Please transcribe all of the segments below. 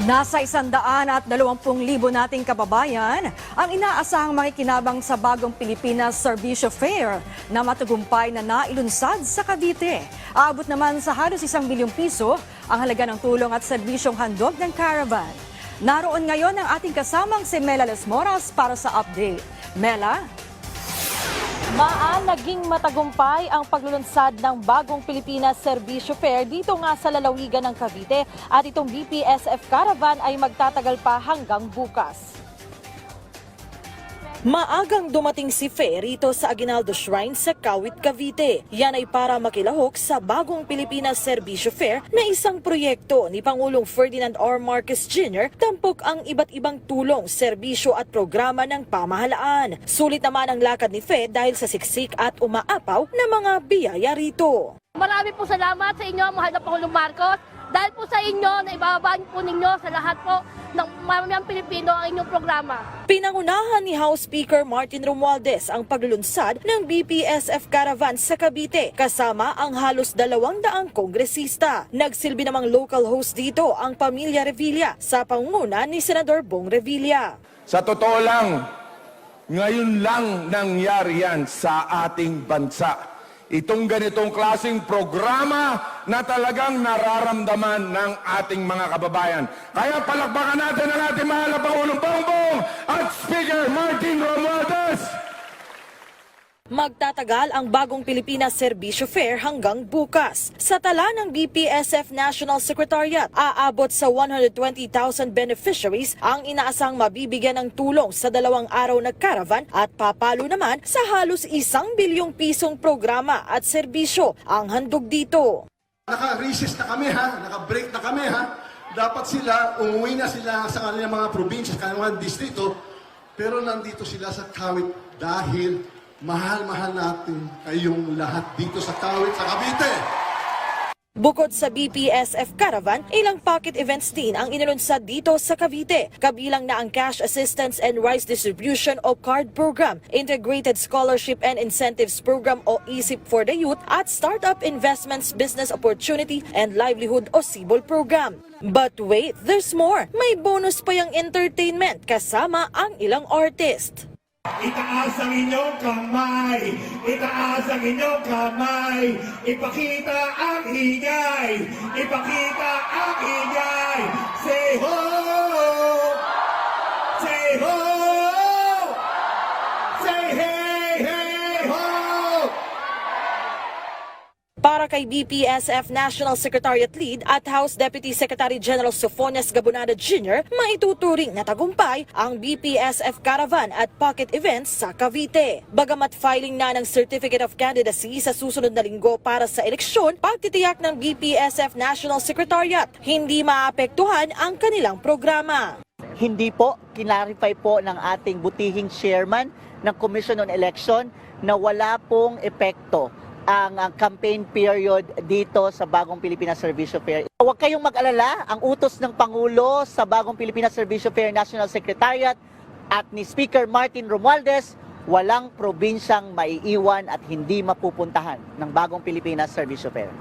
Nasa 120,000 nating kababayan ang inaasahang makikinabang sa bagong Pilipinas Serbisyo Fair na matagumpay na nailunsad sa Cavite. Aabot naman sa halos 1 bilyong piso ang halaga ng tulong at serbisyong handog ng caravan. Naroon ngayon ang ating kasamang si Mela Lesmoras para sa update. Mela? Naging matagumpay ang paglulunsad ng bagong Pilipinas Serbisyo Fair dito nga sa lalawigan ng Cavite at itong BPSF Caravan ay magtatagal pa hanggang bukas. Maagang dumating si Fair rito sa Aguinaldo Shrine sa Kawit, Cavite. Yan ay para makilahok sa bagong Pilipinas Serbisyo Fair na isang proyekto ni Pangulong Ferdinand R. Marcos Jr. tampok ang iba't ibang tulong, serbisyo at programa ng pamahalaan. Sulit naman ang lakad ni Fair dahil sa siksik at umaapaw na mga biyaya rito. Marami po salamat sa inyo, mahal na Pangulong Marcos. Dahil po sa inyo, na ibababaan po ninyo sa lahat po ng mamayang Pilipino ang inyong programa. Pinangunahan ni House Speaker Martin Romualdez ang paglulunsad ng BPSF Caravan sa Cavite kasama ang halos 200 kongresista. Nagsilbi namang local host dito ang pamilya Revilla sa pangunguna ni Senador Bong Revilla. Sa totoo lang, ngayon lang nangyari yan sa ating bansa. Itong ganitong klaseng programa na talagang nararamdaman ng ating mga kababayan. Kaya palakpakan natin ang ating mahal na Pangulong Bongbong at Speaker Martin Romualdez. Magtatagal ang bagong Pilipinas Serbisyo Fair hanggang bukas. Sa tala ng BPSF National Secretariat, aabot sa 120,000 beneficiaries ang inaasang mabibigyan ng tulong sa 2 araw na caravan at papalo naman sa halos 1 bilyong pisong programa at serbisyo ang handog dito. Naka-recess na kami ha, naka-break na kami ha. Dapat sila, umuwi na sila sa kanilang mga probinsya, sa kanilang mga distrito, pero nandito sila sa Kawit dahil mahal-mahal natin kayong lahat dito sa Kawit, sa Cavite. Bukod sa BPSF Caravan, ilang pocket events din ang inilunsad dito sa Cavite. Kabilang na ang Cash Assistance and Rice Distribution o CARD Program, Integrated Scholarship and Incentives Program o ISIP for the Youth at Startup Investments Business Opportunity and Livelihood o SIBOL Program. But wait, there's more. May bonus pa yung entertainment kasama ang ilang artist. Itaas ang inyong kamay! Itaas ang inyong kamay! Ipakita ang ingay! Ipakita ang ingay! Say ho! Say ho! Say hey, hey, ho! Para kay BPSF National Secretariat Lead at House Deputy Secretary General Sofonias Gabonada Jr., maituturing na tagumpay ang BPSF Caravan at Pocket Events sa Cavite. Bagamat filing na ng Certificate of Candidacy sa susunod na linggo para sa eleksyon, pagtitiyak ng BPSF National Secretariat, hindi maapektuhan ang kanilang programa. Hindi po, kinarify po ng ating butihing chairman ng Commission on Election na wala pong epekto ang campaign period dito sa bagong Pilipinas Serbisyo Fair. Huwag kayong mag-alala, ang utos ng Pangulo sa bagong Pilipinas Serbisyo Fair National Secretariat at ni Speaker Martin Romualdez, walang probinsyang maiiwan at hindi mapupuntahan ng bagong Pilipinas Serbisyo Fair.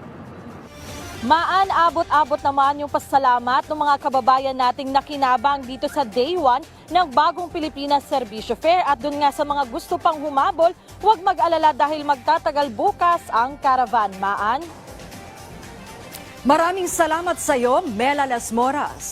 Abot-abot naman yung pasalamat ng mga kababayan nating nakinabang dito sa Day 1 ng bagong Pilipinas Serbisyo Fair at dun nga sa mga gusto pang humabol, huwag mag-alala dahil magtatagal bukas ang caravan. Maraming salamat sa iyo, Mela Lesmoras.